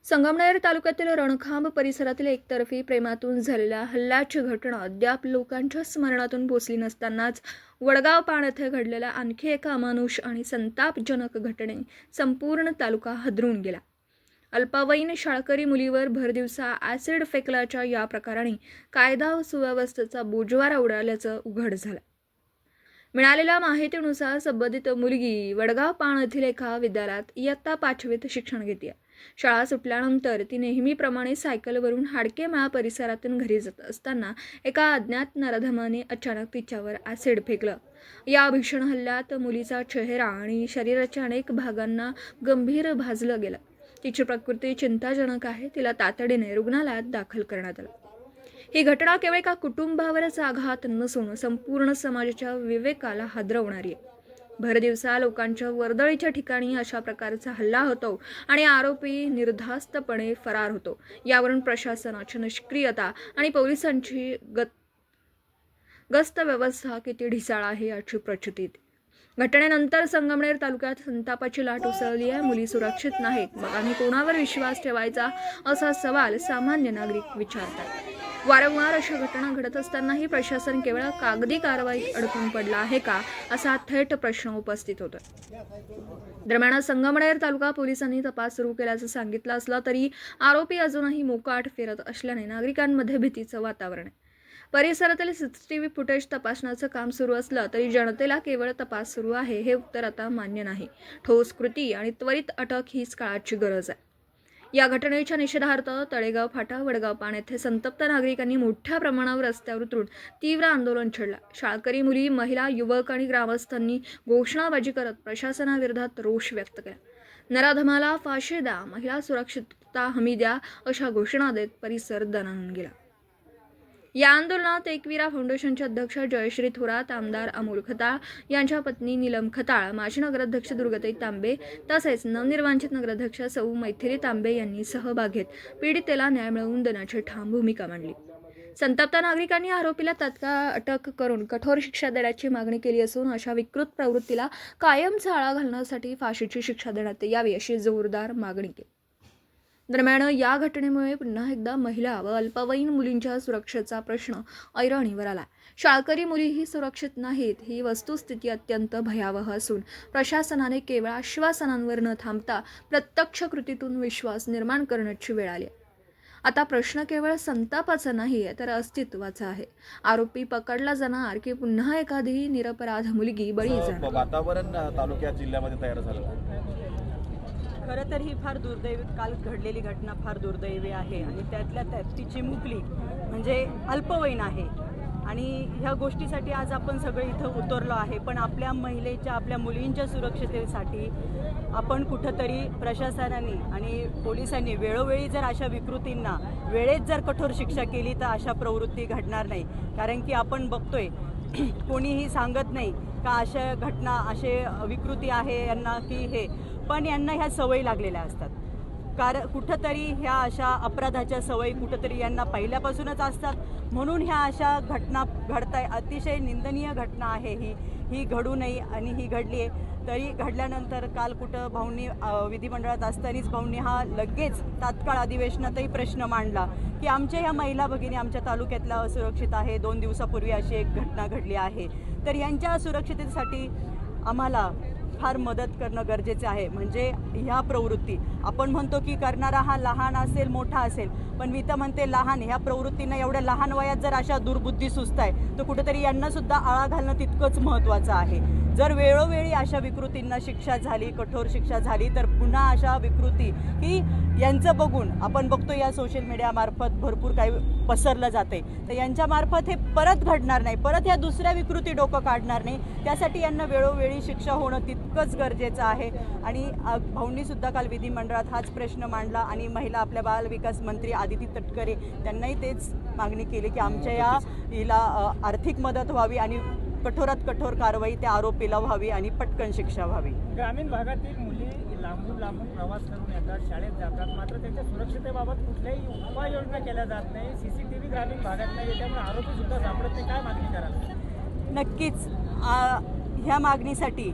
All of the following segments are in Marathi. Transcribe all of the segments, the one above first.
संगमनेर तालुक्यातील रणखांब परिसरातील एकतर्फी प्रेमातून झालेल्या हल्ल्याची घटना अद्याप लोकांच्या स्मरणातून पोचली नसतानाच वडगाव पाण येथे घडलेल्या आणखी एका अमानुष आणि संतापजनक घटनेने संपूर्ण तालुका हादरून गेला। अल्पवयीन शाळकरी मुलीवर भरदिवसा ॲसिड फेकल्याच्या या प्रकाराने कायदा व सुव्यवस्थेचा बोजवारा उडाल्याचं उघड झालं। मिळालेल्या माहितीनुसार संबंधित मुलगी वडगाव पाण येथील एका विद्यालयात इयत्ता 5वीत शिक्षण घेते। शाळा सुटल्यानंतर ती नेहमीप्रमाणे सायकलवरून हाडकेमाळ परिसरातून घरी जात असताना एका अज्ञात नराधमाने अचानक तिच्यावर ॲसिड फेकलं। या भीषण हल्ल्यात मुलीचा चेहरा आणि शरीराच्या अनेक भागांना गंभीर भाजलं गेलं। तिची प्रकृती चिंताजनक आहे। तिला तातडीने रुग्णालयात दाखल करण्यात आलं। ही घटना केवळ एका कुटुंबावरच आघात नसून संपूर्ण समाजाच्या विवेकाला हादरवणारी आहे। भरदिवसा लोकांच्या वर्दळीच्या ठिकाणी अशा प्रकारचा हल्ला होतो आणि आरोपी निर्धास्तपणे फरार होतो। यावरून प्रशासनाची निष्क्रियता आणि पोलिसांची गस्त व्यवस्था किती ढिसाळ आहे याची प्रचिती येते। घटनेनंतर संगमनेर तालुक्यात संतापाची लाट उसळली आहे। मुली सुरक्षित नाहीत, मग आम्ही कोणावर विश्वास ठेवायचा असा सवाल सामान्य नागरिक विचारतात। वारंवार अशा घटना घडत असतानाही प्रशासन केवळ कागदी कारवाईत अडकून पडला आहे का असा थेट प्रश्न उपस्थित होतो। दरम्यान संगमनेर तालुका पोलिसांनी तपास सुरू केल्याचं सांगितलं असलं तरी आरोपी अजूनही मोकाट फिरत असल्याने नागरिकांमध्ये भीतीचं वातावरण आहे। परिसरातील सीसीटीव्ही फुटेज तपासण्याचं काम सुरू असलं तरी जनतेला केवळ तपास सुरू आहे हे उत्तर आता मान्य नाही। ठोस कृती आणि त्वरित अटक हीच काळाची गरज आहे। या घटनेच्या निषेधार्थ तळेगाव फाटा वडगाव पाण येथे संतप्त नागरिकांनी मोठ्या प्रमाणावर रस्त्यावर उतरून तीव्र आंदोलन छेडलं। शाळकरी मुली, महिला, युवक आणि ग्रामस्थांनी घोषणाबाजी करत प्रशासनाविरोधात रोष व्यक्त केला। नराधमाला फाशी द्या, महिला सुरक्षितता हमी द्या अशा घोषणा देत परिसर दणाणून गेला। या आंदोलनात एकवीरा फाउंडेशनचे अध्यक्ष जयश्री थोरात, आमदार अमोल खताळ यांच्या पत्नी नीलम खताळ, माजी नगराध्यक्ष दुर्गाताई तांबे तसेच नवनिर्वाचित नगराध्यक्ष सौ मैथिली तांबे यांनी सहभाग घेत पीडितेला न्याय मिळवून देण्याची ठाम भूमिका मांडली। संतप्त नागरिकांनी आरोपीला तात्काळ अटक करून कठोर शिक्षा देण्याची मागणी केली असून अशा विकृत प्रवृत्तीला कायमचा आळा घालण्यासाठी फाशीची शिक्षा देण्यात यावी अशी जोरदार मागणी केली। दरम्यान या घटनेमुळे पुन्हा एकदा महिला व अल्पवयीन मुलींच्या सुरक्षेचा प्रश्न ऐरणीवर आला। शाळकरी मुलीही सुरक्षित नाहीत ही वस्तुस्थिती अत्यंत भयावह असून प्रशासनाने केवळ आश्वासनांवर न थांबता प्रत्यक्ष कृतीतून विश्वास निर्माण करण्याची वेळ आली। आता प्रश्न केवळ संतापाचा नाही तर अस्तित्वाचा आहे। आरोपी पकडला जाणार की पुन्हा एखादी निरपराध मुलगी बळी जाणार? वातावरण तालुक्यात जिल्ह्यामध्ये तयार झालं। खरं तर ही फार दुर्दैवी काल घडलेली घटना फार दुर्दैवी आहे आणि त्यातल्या त्यात ती चिमुकली म्हणजे अल्पवयीन आहे आणि ह्या गोष्टीसाठी आज आपण सगळे इथं उतरलो आहे। पण आपल्या महिलेच्या, आपल्या मुलींच्या सुरक्षतेसाठी आपण कुठंतरी प्रशासनाने आणि पोलिसांनी वेळोवेळी जर अशा विकृतींना वेळेत जर कठोर शिक्षा केली तर अशा प्रवृत्ती घडणार नाही। कारण की आपण बघतोय कोणीही सांगत नाही का अशा घटना, असे विकृती आहे यांना की हे, पण यांना ह्या सवयी लागलेल्या असतात। कारण कुठंतरी ह्या अशा अपराधाच्या सवयी कुठंतरी यांना पहिल्यापासूनच असतात, म्हणून ह्या अशा घटना घडताय। अतिशय निंदनीय घटना आहे ही घडू नये आणि ही घडली आहे। तरी घडल्यानंतर काल कुठं भाऊंनी विधिमंडळात असतानाच भाऊंनी हा लगेच तात्काळ अधिवेशनातही प्रश्न मांडला की आमच्या ह्या महिला भगिनी आमच्या तालुक्यातल्या असुरक्षित आहे। 2 दिवसापूर्वी अशी एक घटना घडली आहे, तर यांच्या सुरक्षिततेसाठी आम्हाला फार मदत करणं गरजेचं आहे। म्हणजे ह्या प्रवृत्ती आपण म्हणतो की करणारा हा लहान असेल मोठा असेल, पण मी तर म्हणते लहान, ह्या प्रवृत्तींना एवढ्या लहान वयात जर अशा दुर्बुद्धी सुचताय तर कुठेतरी यांना सुद्धा आळा घालणं तितकंच महत्त्वाचं आहे। जर वेळोवेळी अशा विकृतींना शिक्षा झाली, कठोर शिक्षा झाली, तर पुन्हा अशा विकृती की यांचं बघून आपण बघतो या सोशल मीडियामार्फत भरपूर काही पसरलं जाते, तर यांच्यामार्फत हे परत घडणार नाही, परत ह्या दुसऱ्या विकृती डोकं काढणार नाही। त्यासाठी यांना वेळोवेळी शिक्षा होणं तितकंच गरजेचं आहे। आणि भाऊंनी सुद्धा काल विधिमंडळात हाच प्रश्न मांडला आणि महिला आपल्या बाल विकास मंत्री आदिती तटकरे त्यांनाही तेच मागणी केली की आमच्या हिला आर्थिक मदत व्हावी आणि कठोरात कठोर कारवाई त्या आरोपीला व्हावी आणि पटकन शिक्षा व्हावी। ग्रामीण भागातील मुली लांबून प्रवास करून येतात, शाळेत जातात, मात्र त्यांच्या सुरक्षतेबाबत कुठल्याही उपाययोजना केल्या जात नाही। सीसीटीव्ही ग्रामीण भागात नाही, त्यामुळे आरोपी सुद्धा सापडत नाही। काय मागणी कराल? नक्कीच ह्या मागणीसाठी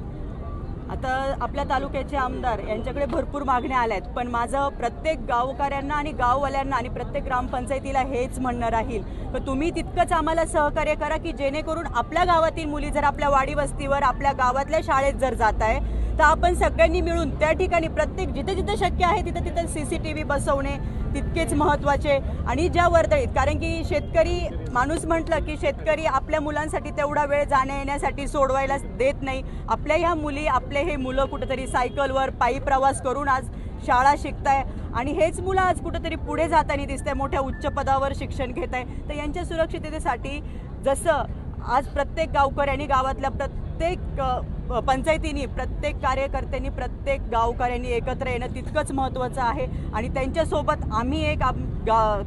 आता आपल्या तालुक्याचे आमदार यांच्याकडे भरपूर मागण्या आल्या आहेत, पण माझं प्रत्येक गावकऱ्यांना आणि गाववाल्यांना आणि प्रत्येक ग्रामपंचायतीला हेच म्हणणं राहील तर तुम्ही तितकंच आम्हाला सहकार्य करा की जेणेकरून आपल्या गावातील मुली जर आपल्या वाडी वस्तीवर आपल्या गावातल्या शाळेत जर जात आहे तर आपण सगळ्यांनी मिळून त्या ठिकाणी प्रत्येक जिथे जिथे शक्य आहे तिथे तिथे CCTV बसवणे तितकेच महत्त्वाचे. आणि ज्या वर्दळीत, कारण की शेतकरी माणूस म्हटलं की शेतकरी आपल्या मुलांसाठी तेवढा वेळ जाण्या येण्यासाठी सोडवायला देत नाही. आपल्या ह्या मुली, आपले हे मुलं कुठेतरी सायकलवर पायी प्रवास करून आज शाळा शिकताय आणि हेच मुलं आज कुठेतरी पुढे जाताना दिसतंय, मोठ्या उच्च पदावर शिक्षण घेत आहे. तर यांच्या सुरक्षिततेसाठी जसं आज प्रत्येक गावकऱ्यांनी, गावातल्या प्रत्येक पंचायतींनी, प्रत्येक कार्यकर्त्यांनी, प्रत्येक गावकऱ्यांनी एकत्र येणं तितकंच महत्त्वाचं आहे. आणि त्यांच्यासोबत आम्ही एक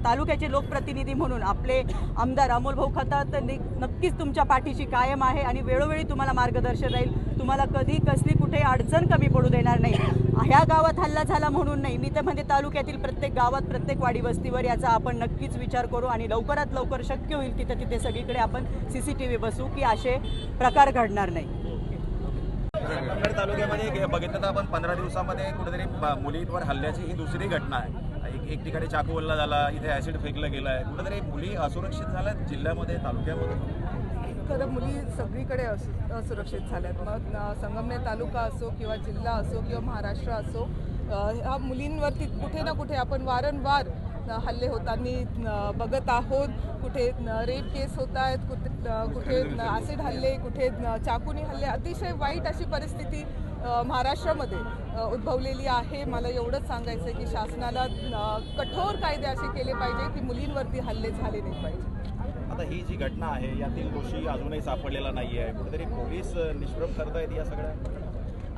तालुक्याचे लोकप्रतिनिधी म्हणून आपले आमदार अमोल भाऊ खताळ तर नक्कीच तुमच्या पाठीशी कायम आहे आणि वेळोवेळी तुम्हाला मार्गदर्शन राहील. तुम्हाला कधी कसली कुठे अडचण कमी पडू देणार नाही. ह्या गावात हल्ला झाला म्हणून नाही, मी तर म्हणते तालुक्यातील प्रत्येक गावात, प्रत्येक वाडी वस्तीवर याचा आपण नक्कीच विचार करू आणि लवकरात लवकर शक्य होईल तिथे तिथे सगळीकडे आपण CCTV बसवू की असे प्रकार घडणार नाही. संगमनेर तालुक्यामध्ये बघितलं तर आपण 15 दिवसामध्ये कुठेतरी मुलींवर हल्ल्याची ही दुसरी घटना आहे. एक ठिकाणी चाकू हल्ला झाला, इथे ॲसिड फेकलं गेलं आहे. कुठेतरी मुली असुरक्षित झाल्या जिल्ह्यामध्ये, तालुक्यामध्ये. खरं मुली सगळीकडे असुरक्षित झाल्यात. मग संगमनेर तालुका असो किंवा जिल्हा असो किंवा महाराष्ट्र असो, ह्या मुलींवरती कुठे ना कुठे आपण वारंवार हल्ले होताना बघत आहोत. कुठे रेप केस होत आहेत, कुठे ॲसिड हल्ले, कुठे चाकूनी हल्ले. अतिशय वाईट अशी परिस्थिती महाराष्ट्रामध्ये उद्भवलेली आहे. मला एवढंच सांगायचं आहे की शासनाला कठोर कायदे असे केले पाहिजे की मुलींवरती हल्ले झाले नाही पाहिजे. आता ही जी घटना आहे यातील दोषी अजूनही सापडलेला नाही आहे. कुठेतरी पोलीस निष्प्रभ करतायत या सगळ्या.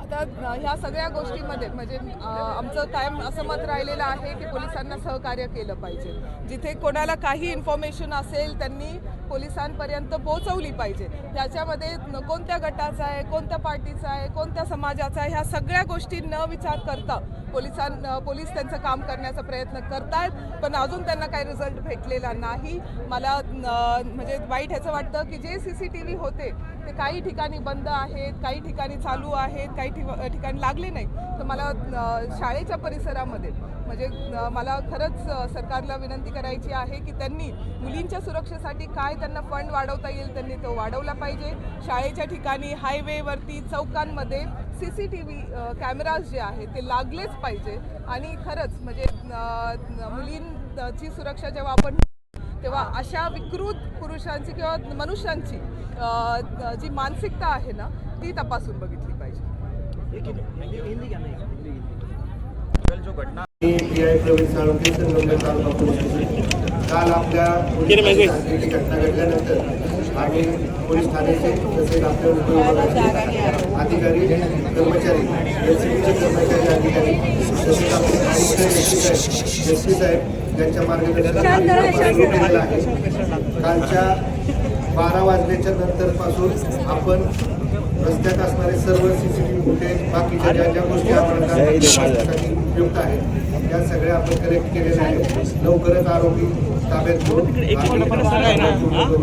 आता ह्या सगळ्या गोष्टीमध्ये म्हणजे आमचं कायम असं मत राहिलेलं आहे की पोलिसांना सहकार्य केलं पाहिजे. जिथे कोणाला काही इन्फॉर्मेशन असेल त्यांनी पोलिसांपर्यंत पोहोचवली पाहिजे. त्याच्यामध्ये कोणत्या गटाचा आहे, कोणत्या पार्टीचा आहे, कोणत्या समाजाचा आहे, ह्या सगळ्या गोष्टी न विचार करता पोलीस त्यांचं काम करण्याचा प्रयत्न करतात, पण अजून त्यांना काही रिझल्ट भेटलेला नाही. मला म्हणजे वाईट ह्याचं वाटतं की जे CCTV होते ते काही ठिकाणी बंद आहेत, काही ठिकाणी चालू आहेत, काही ठिकाणी लागले नाही. तर मला शाळेच्या परिसरामध्ये म्हणजे मला खरंच सरकारला विनंती करायची आहे की त्यांनी मुलींच्या सुरक्षेसाठी काय त्यांना फंड वाढवता येईल त्यांनी तो वाढवला पाहिजे. शाळेच्या ठिकाणी, हायवेवरती, चौकांमध्ये CCTV कॅमेराज जे आहेत ते लागलेच पाहिजे. आणि खरंच म्हणजे मुलींची सुरक्षा जेव्हा आपण तेव्हा अशा विकृत पुरुषांची किंवा मनुष्यांची जी मानसिकता आहे ना ती तपासून बघितली पाहिजे. जो घटना काल आपल्या घटना घडल्यानंतर आम्ही पोलीस ठाण्याचे तसेच आपल्या उपविभागाचे अधिकारी, कर्मचारी, LCBचे कर्मचारी, अधिकारी तसेच आपले आयुक्त SP साहेब यांच्या मार्गदर्शनाखाली आहे. कालच्या 12 वाजल्याच्या नंतरपासून आपण रस्त्यात असणारे सर्व CCTV फुटेज, बाकीच्या ज्या गोष्टी आपल्यासाठी उपयुक्त आहेत त्या सगळ्या आपण कलेक्ट केलेल्या आहेत. लवकरच आरोपी ताब्यात घेऊन करू